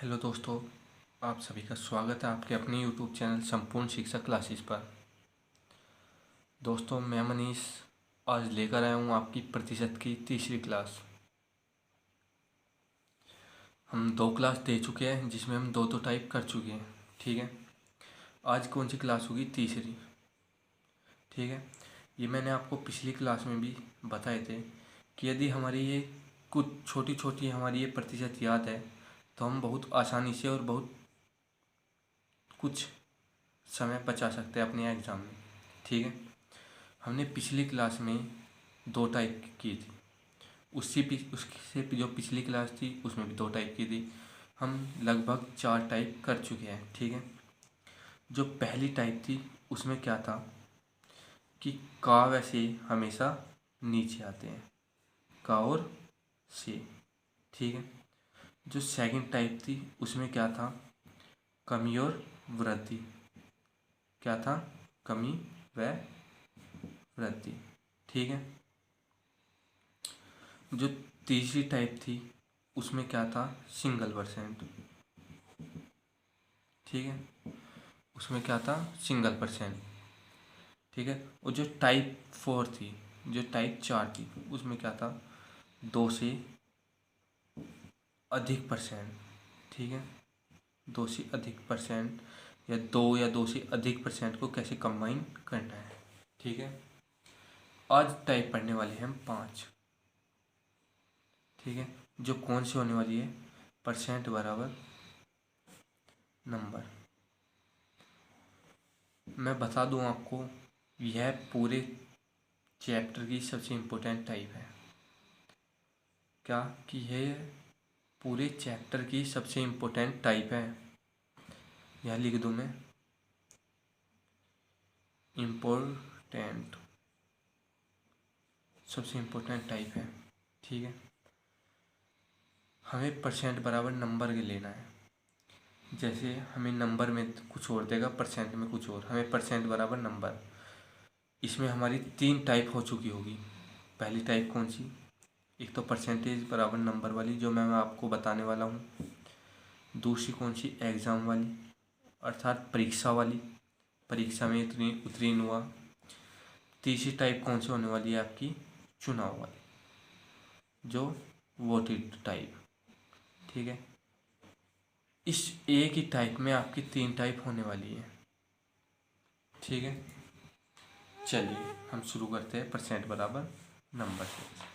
Hello दोस्तों, आप सभी का स्वागत है आपके अपने यूट्यूब चैनल संपूर्ण शिक्षा क्लासेस पर। दोस्तों, मैं मनीष आज लेकर आया हूँ आपकी प्रतिशत की तीसरी क्लास। हम 2 क्लास दे चुके हैं जिसमें हम दो टाइप कर चुके हैं। ठीक है, आज कौन सी क्लास होगी? तीसरी। ठीक है, ये मैंने आपको पिछली क्लास में भी बताए थे कि यदि हमारी ये कुछ छोटी छोटी हमारी ये प्रतिशत याद है तो हम बहुत आसानी से और बहुत कुछ समय बचा सकते हैं अपने एग्ज़ाम में। ठीक है, हमने पिछली क्लास में 2 टाइप की थी। उससे जो पिछली क्लास थी उसमें भी 2 टाइप की थी। हम लगभग 4 टाइप कर चुके हैं। ठीक है, जो पहली टाइप थी उसमें क्या था कि का व से हमेशा नीचे आते हैं, का और से। ठीक है, जो सेकंड टाइप थी उसमें क्या था? कमी और वृद्धि। क्या था? कमी व वृद्धि। ठीक है, जो तीसरी टाइप थी उसमें क्या था? Single percent. ठीक है, उसमें क्या था? Single percent. ठीक है, और जो टाइप 4 थी, जो टाइप 4 थी उसमें क्या था? 2 से अधिक परसेंट। ठीक है, 2 से अधिक परसेंट या 2 से अधिक परसेंट को कैसे कंबाइन करना है। ठीक है, आज टाइप पढ़ने वाले हैं हम 5। ठीक है, जो कौन सी होने वाली है? परसेंट बराबर नंबर। मैं बता दूं आपको, यह पूरे चैप्टर की सबसे इम्पोर्टेंट टाइप है। क्या कि यह पूरे चैप्टर की सबसे इम्पोर्टेंट टाइप है। यह लिख दूं मैं, इम्पोर्टेंट, सबसे इम्पोर्टेंट टाइप है। ठीक है, हमें परसेंट बराबर नंबर के लेना है। जैसे हमें नंबर में कुछ और देगा, परसेंट में कुछ और। हमें परसेंट बराबर नंबर, इसमें हमारी 3 टाइप हो चुकी होगी। पहली टाइप कौन सी? एक तो परसेंटेज बराबर नंबर वाली जो मैं आपको बताने वाला हूँ। दूसरी कौन सी? एग्ज़ाम वाली, अर्थात परीक्षा वाली, परीक्षा में इतनी उत्तीर्ण हुआ। तीसरी टाइप कौन सी होने वाली है आपकी? चुनाव वाली, जो वोटेड टाइप। ठीक है, इस एक ही टाइप में आपकी 3 टाइप होने वाली है। ठीक है, चलिए हम शुरू करते हैं परसेंट बराबर नंबर से।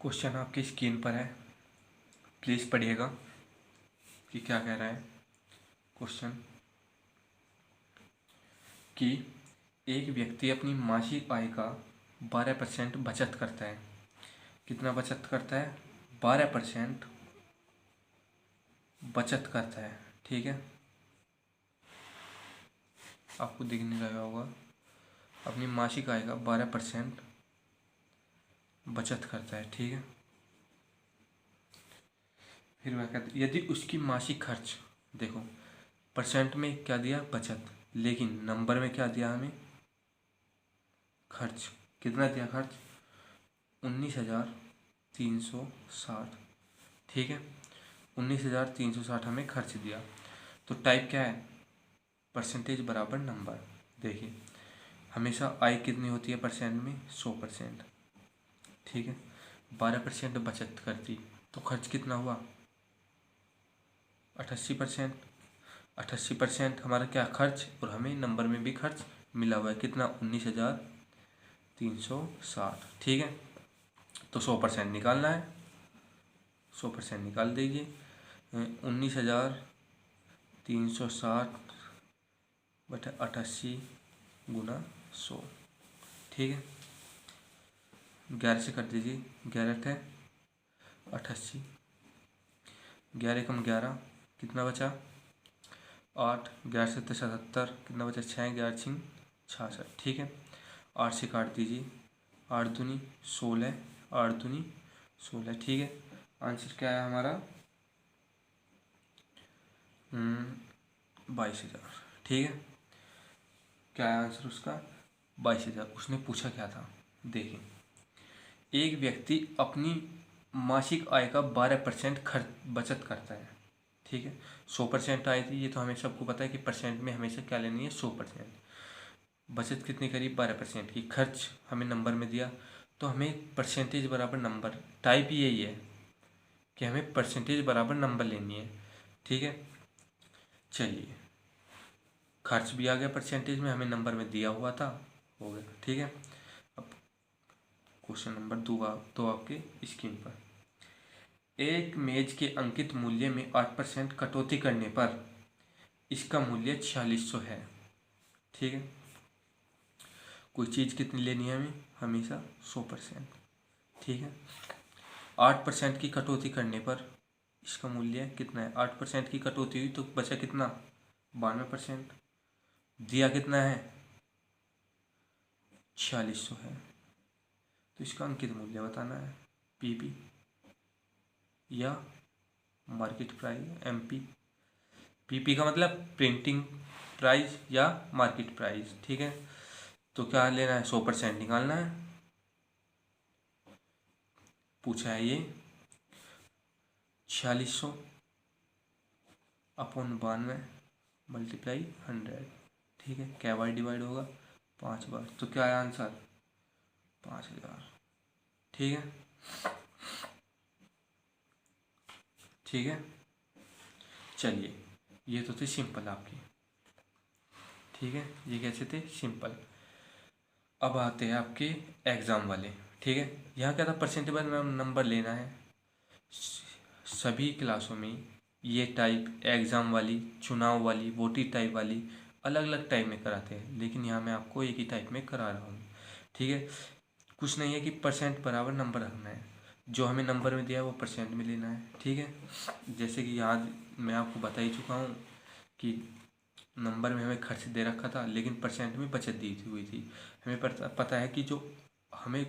क्वेश्चन आपकी स्क्रीन पर है, प्लीज़ पढ़िएगा कि क्या कह रहा है क्वेश्चन। कि एक व्यक्ति अपनी मासिक आय का 12% बचत करता है। कितना बचत करता है? 12% बचत करता है। ठीक है, आपको दिखने लगा होगा, अपनी मासिक आय का 12% बचत करता है। ठीक है, फिर वह कहते यदि उसकी मासिक खर्च, देखो परसेंट में क्या दिया? बचत, लेकिन नंबर में क्या दिया हमें? खर्च। कितना दिया खर्च? 19,360। ठीक है, 19,360 हमें खर्च दिया। तो टाइप क्या है? परसेंटेज बराबर नंबर। देखिए, हमेशा आय कितनी होती है परसेंट में? 100%। ठीक है, 12% बचत करती तो खर्च कितना हुआ? 88%। 88% हमारा क्या खर्च, और हमें नंबर में भी खर्च मिला हुआ है। कितना? 19,360। ठीक है, तो 100% निकालना है। 100% निकाल दीजिए। 19,360 बटा 88 गुना 100। ठीक है, 11 से कर दीजिए। 11 है 88, 11 कम 11 कितना बचा? 8। 11 से 77 कितना बचा? 6। 11 छिंग 66। ठीक है, 8 से काट दीजिए। 8 दूनी 16, 8 दूनी 16। ठीक है, आंसर क्या है हमारा? 22,000। ठीक है, क्या है आंसर उसका? 22,000। उसने पूछा क्या था? देखिए, एक व्यक्ति अपनी मासिक आय का 12% खर्च बचत करता है। ठीक है, 100% आई थी, ये तो हमें सबको पता है कि परसेंट में हमेशा क्या लेनी है, 100%। बचत कितनी करी, 12% की। खर्च हमें नंबर में दिया, तो हमें परसेंटेज बराबर नंबर, टाइप ही यही है कि हमें परसेंटेज बराबर नंबर लेनी है। ठीक है, चलिए, खर्च भी आ गया परसेंटेज में, हमें नंबर में दिया हुआ था, हो गया। ठीक है, अब क्वेश्चन नंबर 2 आपके स्क्रीन पर। एक मेज के अंकित मूल्य में 8% कटौती करने पर इसका मूल्य 4600 है। ठीक है, कोई चीज़ कितनी लेनी है हमें, हमेशा 100%। ठीक है, 8% की कटौती करने पर इसका मूल्य कितना है, 8% की कटौती हुई तो बचा कितना, 92%। दिया कितना है, 4600 है, तो इसका अंकित मूल्य बताना है, पीपी या मार्केट प्राइस, एमपी। पीपी का मतलब प्रिंटिंग प्राइस या मार्केट प्राइस। ठीक है, तो क्या लेना है, 100% निकालना है, पूछा है ये। 4600 अपॉन 92 मल्टीप्लाई 100। ठीक है, क्या बार डिवाइड होगा, 5 बार, तो क्या है आंसर, 5000। ठीक है, ठीक है, चलिए, ये तो थे सिंपल आपके। ठीक है, ये कैसे थे, सिंपल। अब आते हैं आपके एग्ज़ाम वाले। ठीक है, यहाँ क्या था, परसेंटेज नंबर लेना है। सभी क्लासों में ये टाइप, एग्ज़ाम वाली, चुनाव वाली, वोटिंग टाइप वाली अलग अलग टाइप में कराते हैं, लेकिन यहाँ मैं आपको एक ही टाइप में करा रहा हूँ। ठीक है, कुछ नहीं है कि परसेंट बराबर नंबर रखना है, जो हमें नंबर में दिया है वो परसेंट में लेना है। ठीक है, जैसे कि याद मैं आपको बता ही चुका हूँ कि नंबर में हमें खर्च दे रखा था, लेकिन परसेंट में बचत दी हुई थी। हमें पता है कि जो हमें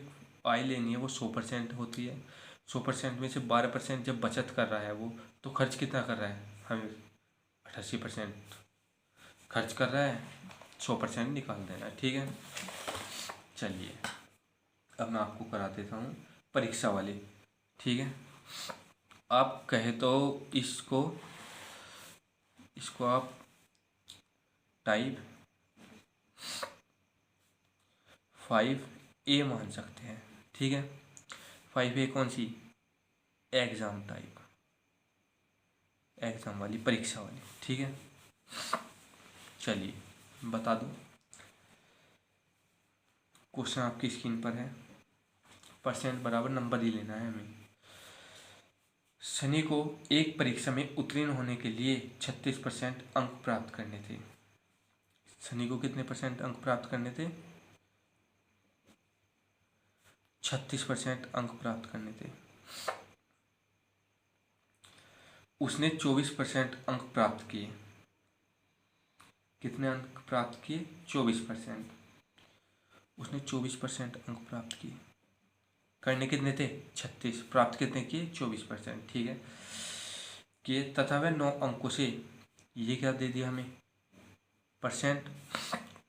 आय लेनी है वो 100% होती है। 100% में से 12% जब बचत कर रहा है वो, तो खर्च कितना कर रहा है, हमें 88% खर्च कर रहा है, 100% निकाल देना है। ठीक है, चलिए, अब मैं आपको करा देता हूँ परीक्षा वाले। ठीक है, आप कहे तो इसको इसको आप टाइप 5A मान सकते हैं। ठीक है, 5A कौन सी, एग्ज़ाम टाइप, एग्ज़ाम वाली, परीक्षा वाली। ठीक है, चलिए बता दो, क्वेश्चन आपकी स्क्रीन पर है। परसेंट बराबर नंबर ही लेना है हमें। सनी को एक परीक्षा में उत्तीर्ण होने के लिए 36% अंक प्राप्त करने थे। सनी को कितने परसेंट अंक प्राप्त करने थे, 36% अंक प्राप्त करने थे। उसने 24% अंक प्राप्त किए। कितने अंक प्राप्त किए, 24%। उसने 24% अंक प्राप्त किए, करने कितने थे, 36, प्राप्त कितने किए, 24%। ठीक है, किए, तथा वह 9 अंकों से, ये क्या दे दिया हमें, परसेंट।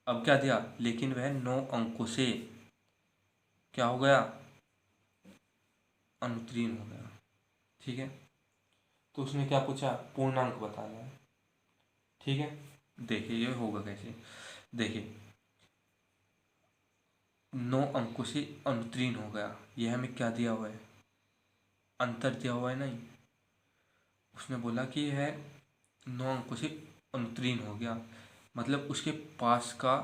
अब क्या दिया, लेकिन वह 9 अंकों से क्या हो गया, अनुत्तीर्ण हो गया। ठीक है, तो उसने क्या पूछा, पूर्णांक बताना है। ठीक है, देखिए ये होगा कैसे, देखिए 9 अंकों से अनुत्तीर्ण हो गया, ये हमें क्या दिया हुआ है, अंतर दिया हुआ है नहीं। उसने बोला कि यह 9 अंकों से अनुत्तीर्ण हो गया, मतलब उसके पास का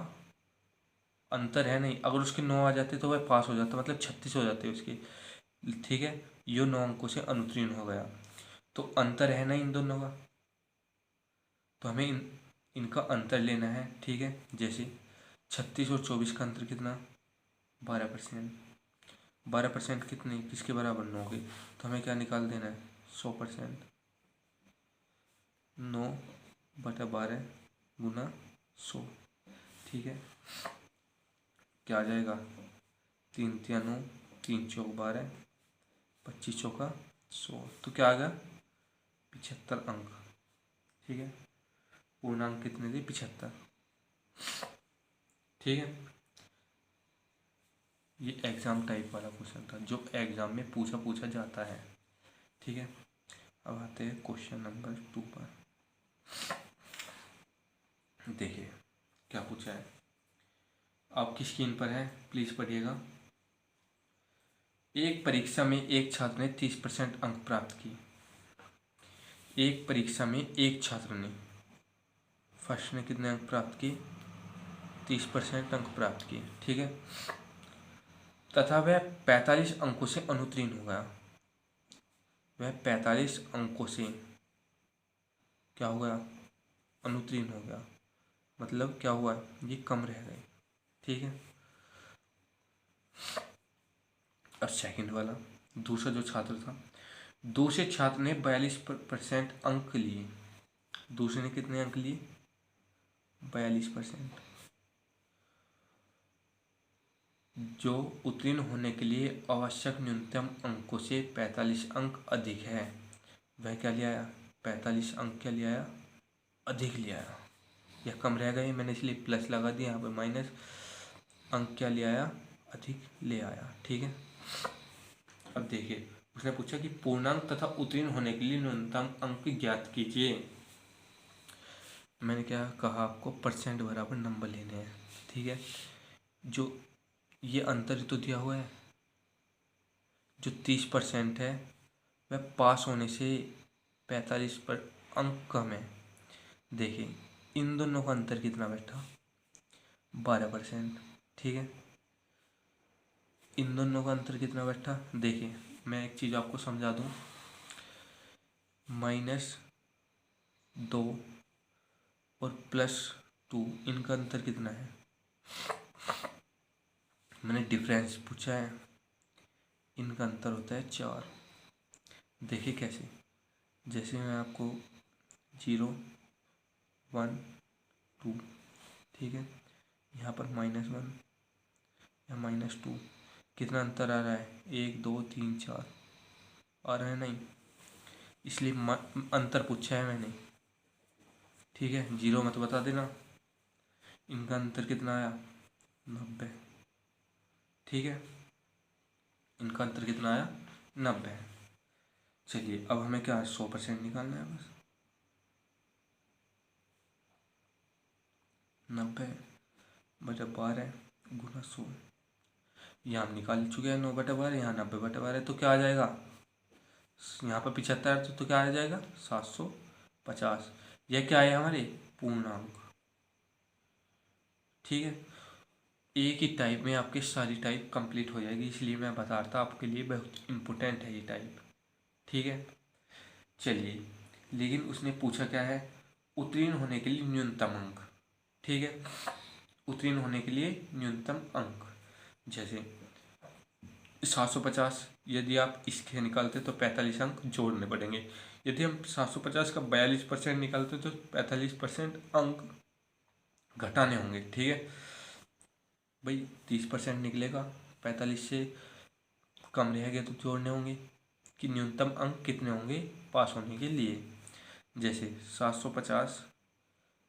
अंतर है नहीं। अगर उसके 9 आ जाते तो वह पास हो जाता, मतलब 36 हो जाते उसके। ठीक है, यो 9 अंकों से अनुत्तीर्ण हो गया, तो अंतर है ना इन दोनों का, तो हमें इनका अंतर लेना है। ठीक है, जैसे 36 और 24 का अंतर कितना, 12%। 12% कितने, किसके बराबर, 9 के, तो हमें क्या निकाल देना है, 100%। 9/12 गुना 100। ठीक है, क्या आ जाएगा, 3×3 = 9, 3×4 = 12, 25×4 = 100, तो क्या आ गया, 75 अंक। ठीक है, पूर्णांक कितने थे, 75। ठीक है, ये एग्ज़ाम टाइप वाला क्वेश्चन था जो एग्ज़ाम में पूछा जाता है। ठीक है, अब आते हैं क्वेश्चन नंबर 2 पर। देखिए क्या पूछा है, आपकी स्क्रीन पर है, प्लीज़ पढ़िएगा। एक परीक्षा में एक छात्र ने 30% अंक प्राप्त किए। एक परीक्षा में एक छात्र ने, फर्स्ट ने कितने अंक प्राप्त किए? 30% अंक प्राप्त किए। ठीक है, तथा वह 45 अंकों से अनुत्तीर्ण हो गया। वह 45 अंकों से क्या हो गया? अनुत्तीर्ण हो गया। मतलब क्या हुआ? ये कम रह गए। ठीक है, अब सेकंड वाला, दूसरा जो छात्र था, दूसरे छात्र ने 42% अंक लिए। दूसरे ने कितने अंक लिए? 42%। जो उत्तीर्ण होने के लिए आवश्यक न्यूनतम अंकों से 45 अंक अधिक है, वह क्या ले आया? 45 अंक क्या ले आया? अधिक ले आया। या कम रह गए, मैंने इसलिए प्लस लगा दिया यहाँ पे माइनस। अंक क्या ले आया? अधिक ले आया। ठीक है, अब देखिए उसने पूछा कि पूर्णांक तथा उत्तीर्ण होने के लिए न्यूनतम अंक ज्ञात कीजिए। मैंने क्या कहा आपको? परसेंट बराबर नंबर लेने हैं। ठीक है, जो ये अंतर तो दिया हुआ है, जो 30% है वह पास होने से 45 पर अंक कम है। देखिए इन दोनों का अंतर कितना बैठा? 12%। ठीक है, इन दोनों का अंतर कितना बैठा? देखिए मैं एक चीज़ आपको समझा दूँ, -2 और +2 इनका अंतर कितना है? मैंने डिफरेंस पूछा है, इनका अंतर होता है 4। देखिए कैसे? जैसे मैं आपको 0, 1, 2, ठीक है, यहाँ पर -1 या -2, कितना अंतर आ रहा है? 1, 2, 3, 4 आ रहा है? नहीं, इसलिए अंतर पूछा है मैंने। ठीक है, 0 मत बता देना। इनका अंतर कितना आया? 90। ठीक है, इनका अंतर कितना आया? 90। चलिए अब हमें क्या 100% निकालना है बस। 90/12 गुना 100, यहाँ हम निकाल चुके हैं 9/12, यहाँ 90/12, तो क्या आ जाएगा? यहाँ पर 75 तो क्या आ जाएगा? 750। यह क्या है? हमारे पूर्णांक। ठीक है, एक ही टाइप में आपकी सारी टाइप कंप्लीट हो जाएगी, इसलिए मैं बता रहा था आपके लिए बहुत इम्पोर्टेंट है ये टाइप। ठीक है, चलिए, लेकिन उसने पूछा क्या है? उत्तीर्ण होने के लिए न्यूनतम अंक। ठीक है, उत्तीर्ण होने के लिए न्यूनतम अंक, जैसे 750, यदि आप इसके निकालते तो 45 अंक जोड़ने पड़ेंगे। यदि हम 750 का 42% निकालते तो 45% अंक घटाने होंगे। ठीक है भाई, 30% निकलेगा, 45 से कम रह गए तो जोड़ने होंगे कि न्यूनतम अंक कितने होंगे पास होने के लिए। जैसे 750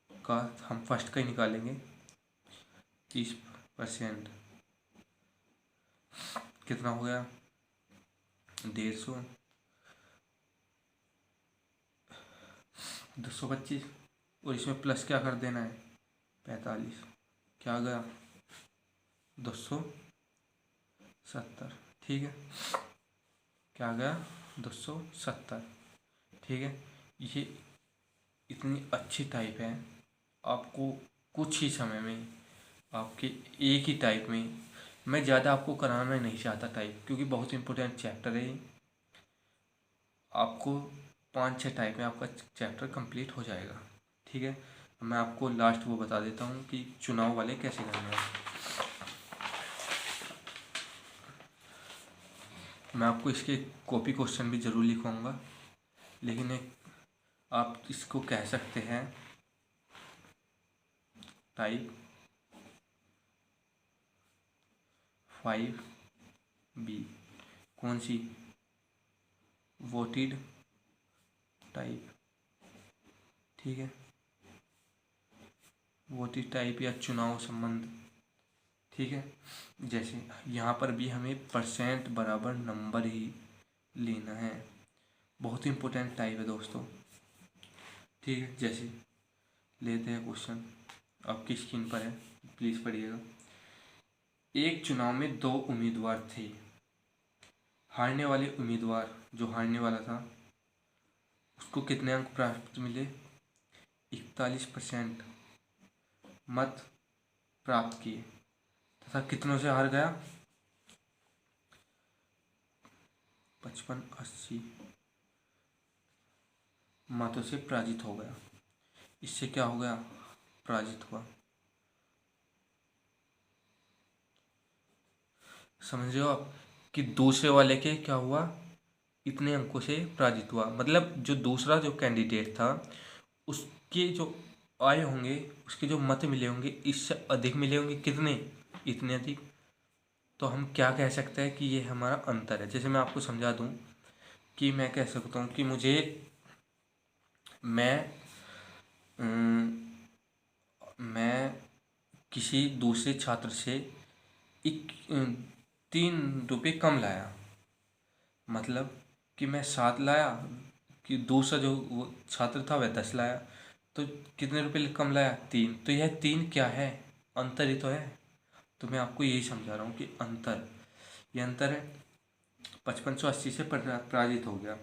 का हम फर्स्ट का ही निकालेंगे, 30% कितना हो गया? 150, 225, और इसमें प्लस क्या कर देना है? 45, क्या आ गया? 270। ठीक है, क्या आ गया? 270। ठीक है, ये इतनी अच्छी टाइप है, आपको कुछ ही समय में आपके एक ही टाइप में, मैं ज़्यादा आपको कराना नहीं चाहता टाइप, क्योंकि बहुत इंपॉर्टेंट चैप्टर है। आपको 5-6 टाइप में आपका चैप्टर कंप्लीट हो जाएगा। ठीक है, मैं आपको लास्ट वो बता देता हूँ कि चुनाव वाले कैसे करने हैं। मैं आपको इसके कॉपी क्वेश्चन भी ज़रूर लिखवाऊँगा, लेकिन एक आप इसको कह सकते हैं टाइप 5B। कौन सी? Voted type. ठीक है, वोटेड टाइप या चुनाव संबंध। ठीक है। जैसे यहाँ पर भी हमें परसेंट बराबर नंबर ही लेना है, बहुत ही इम्पोर्टेंट टाइप है दोस्तों। ठीक है, जैसे लेते हैं क्वेश्चन, आपकी स्क्रीन पर है, प्लीज़ पढ़िएगा। एक चुनाव में दो उम्मीदवार थे। हारने वाले उम्मीदवार, जो हारने वाला था, उसको कितने अंक प्राप्त मिले? 41% मत प्राप्त किए तथा कितनों से हार गया? 55-80 मतों से पराजित हो गया। इससे क्या हो गया? पराजित हुआ। समझ रहे हो आप कि दूसरे वाले के क्या हुआ? इतने अंकों से पराजित हुआ। मतलब जो दूसरा जो कैंडिडेट था, उसके जो आए होंगे, उसके जो मत मिले होंगे, इससे अधिक मिले होंगे। कितने? इतने अधिक। तो हम क्या कह सकते हैं कि ये हमारा अंतर है। जैसे मैं आपको समझा दूं कि मैं कह सकता हूँ कि मैं किसी दूसरे छात्र से 3 रुपये कम लाया। मतलब कि मैं 7 लाया, कि दूसरा जो वो छात्र था वह 10 लाया, तो कितने रुपये कम लाया? 3। तो यह 3 क्या है? अंतर ही तो है। तो मैं आपको यही समझा रहा हूँ कि ये अंतर है। 5580 से पराजित हो गया।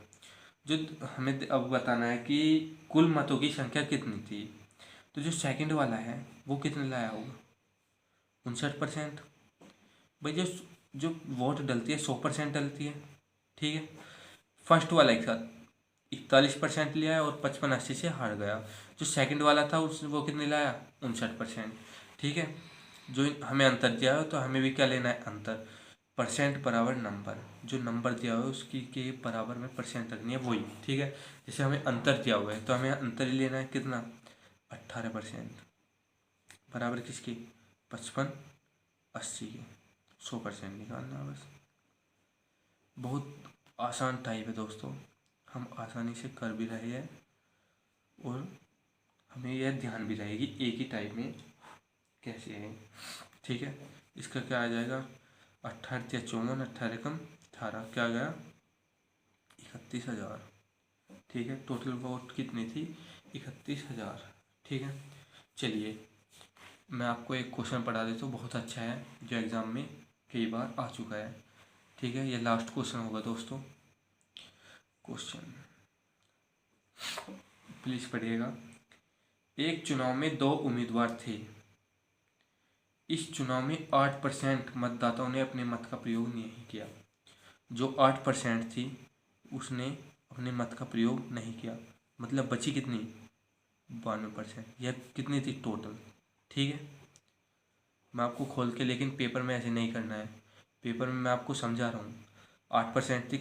जो हमें अब बताना है कि कुल मतों की संख्या कितनी थी। तो जो सेकंड वाला है वो कितने लाया होगा? 59%। भाई जो जो वोट डलती है 100% डलती है। ठीक है। फर्स्ट वाला एक साथ 41% लिया है और 55-80 से हार गया। जो सेकंड वाला था उस वो कितने लाया? 59%। ठीक है। जो हमें अंतर दिया है तो हमें भी क्या लेना है? अंतर। परसेंट बराबर नंबर, जो नंबर दिया हुआ है उसकी के बराबर में परसेंट रखनी है, वही। ठीक है। जैसे हमें अंतर दिया हुआ है तो हमें अंतर ही लेना है। कितना? 18%। बराबर किसकी? 55-80 के। 100% निकालना है बस। बहुत आसान टाइप है दोस्तों, हम आसानी से कर भी रहे हैं और हमें यह ध्यान भी रहेगी एक ही टाइप में कैसे है। ठीक है। इसका क्या आ जाएगा? 18 या 54, 18 कम 18, क्या गया? 31,000। ठीक है। टोटल वोट कितनी थी? 31,000। ठीक है। चलिए मैं आपको एक क्वेश्चन पढ़ा देता हूँ, बहुत अच्छा है, जो एग्ज़ाम में कई बार आ चुका है। ठीक है। ये लास्ट क्वेश्चन होगा दोस्तों। क्वेश्चन प्लीज़ पढ़िएगा। एक चुनाव में दो उम्मीदवार थे। इस चुनाव में 8% मतदाताओं ने अपने मत का प्रयोग नहीं किया। जो 8% थी उसने अपने मत का प्रयोग नहीं किया। मतलब बची कितनी? 92%। यह कितनी थी टोटल? ठीक है। मैं आपको खोल के, लेकिन पेपर में ऐसे नहीं करना है। पेपर में मैं आपको समझा रहा हूँ। 8% थी,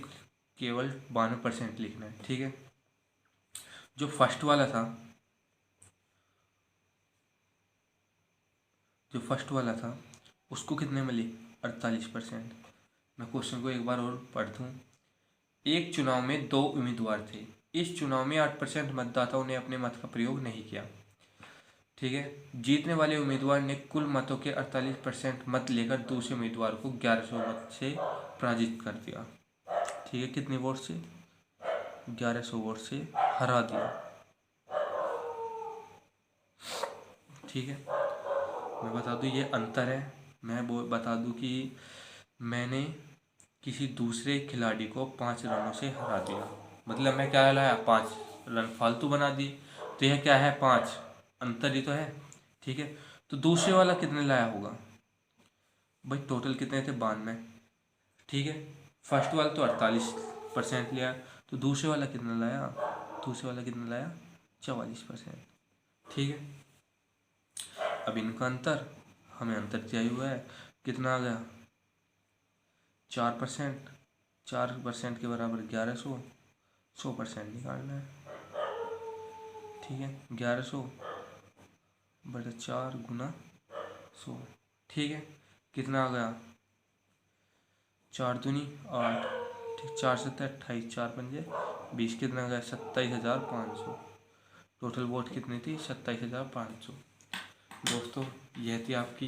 केवल 92% लिखना है। ठीक है। जो फर्स्ट वाला था, उसको कितने मिले? 48%। मैं क्वेश्चन को एक बार और पढ़ दूँ। एक चुनाव में दो उम्मीदवार थे। इस चुनाव में 8% मतदाताओं ने अपने मत का प्रयोग नहीं किया। ठीक है। जीतने वाले उम्मीदवार ने कुल मतों के 48% मत लेकर दूसरे उम्मीदवार को 1100 मत से पराजित कर दिया। ठीक है। कितने वोट से? 1100 वोट से हरा दिया। ठीक है। मैं बता दूं ये अंतर है। मैं वो बता दूं कि मैंने किसी दूसरे खिलाड़ी को 5 रनों से हरा दिया। मतलब मैं क्या लाया? 5 रन फालतू बना दिए। तो यह क्या है? 5। अंतर ही तो है। ठीक है। तो दूसरे वाला कितने लाया होगा? भाई टोटल कितने थे? 92। ठीक है। फर्स्ट वाला तो 48% लिया, तो दूसरे वाला कितना लाया? 44%। ठीक है। अब इनका अंतर, हमें अंतर चाहिए हुआ है, कितना आ गया? 4%। 4% के बराबर 1100। 100% निकालना है। ठीक है। 1100/4 गुना 100। ठीक है। कितना आ गया? 4 दूनी 8। ठीक। 4 7 28, 4 पंजे 20। कितना आ गया? 27,500। टोटल वोट कितनी थी? 27,500। दोस्तों यह थी आपकी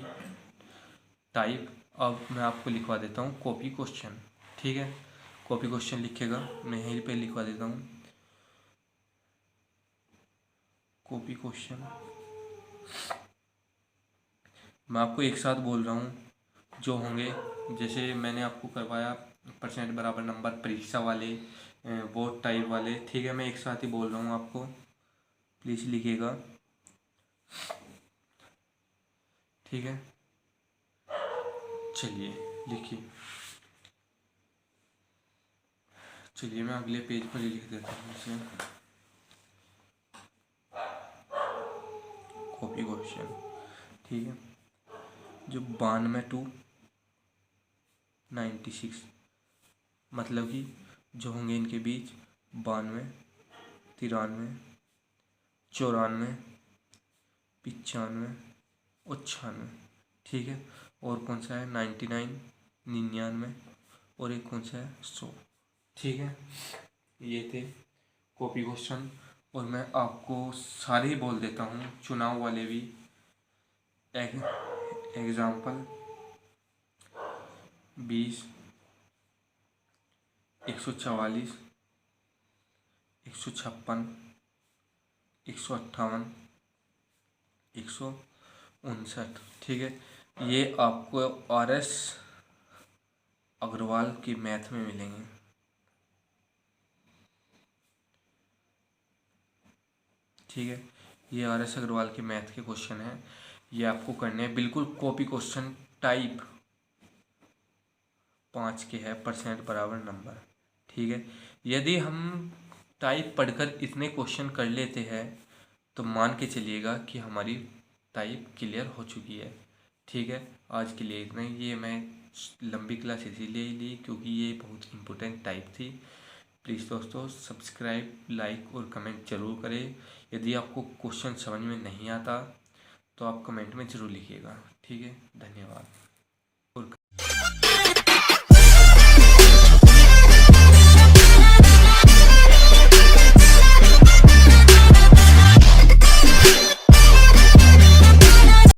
टाइप। अब मैं आपको लिखवा देता हूँ कॉपी क्वेश्चन, ठीक है। कॉपी क्वेश्चन लिखेगा, मैं यहीं पे लिखवा देता हूँ कॉपी क्वेश्चन। मैं आपको एक साथ बोल रहा हूँ जो होंगे, जैसे मैंने आपको करवाया परसेंट बराबर नंबर, परीक्षा वाले, वो टाइप वाले, ठीक है। मैं एक साथ ही बोल रहा हूँ आपको, प्लीज़ लिखिएगा, ठीक है। चलिए लिखिए, चलिए मैं अगले पेज पर ही लिख देता हूँ इसे, कॉपी क्वेश्चन, ठीक है। जो 92 to 96, मतलब कि जो होंगे इनके बीच 92, 93, 94, 95 और 96, ठीक है। और कौन सा है 99, 99, और एक कौन सा है 100, ठीक है। ये थे कॉपी क्वेश्चन। और मैं आपको सारे ही बोल देता हूँ, चुनाव वाले भी। एग्जाम्पल 20, 144, 156, 158, 159, ठीक है। ये आपको RS अग्रवाल की मैथ में मिलेंगे, ठीक है। ये RS अग्रवाल के मैथ के क्वेश्चन हैं, ये आपको करने हैं, बिल्कुल कॉपी क्वेश्चन टाइप 5 के है, परसेंट बराबर नंबर, ठीक है। यदि हम टाइप पढ़कर इतने क्वेश्चन कर लेते हैं तो मान के चलिएगा कि हमारी टाइप क्लियर हो चुकी है, ठीक है। आज के लिए इतना ही। ये मैं लंबी क्लास इसीलिए ली क्योंकि ये बहुत इम्पोर्टेंट टाइप थी। प्लीज़ दोस्तों सब्सक्राइब, लाइक और कमेंट ज़रूर करें। यदि आपको क्वेश्चन समझ में नहीं आता तो आप कमेंट में ज़रूर लिखिएगा, ठीक है। धन्यवाद। और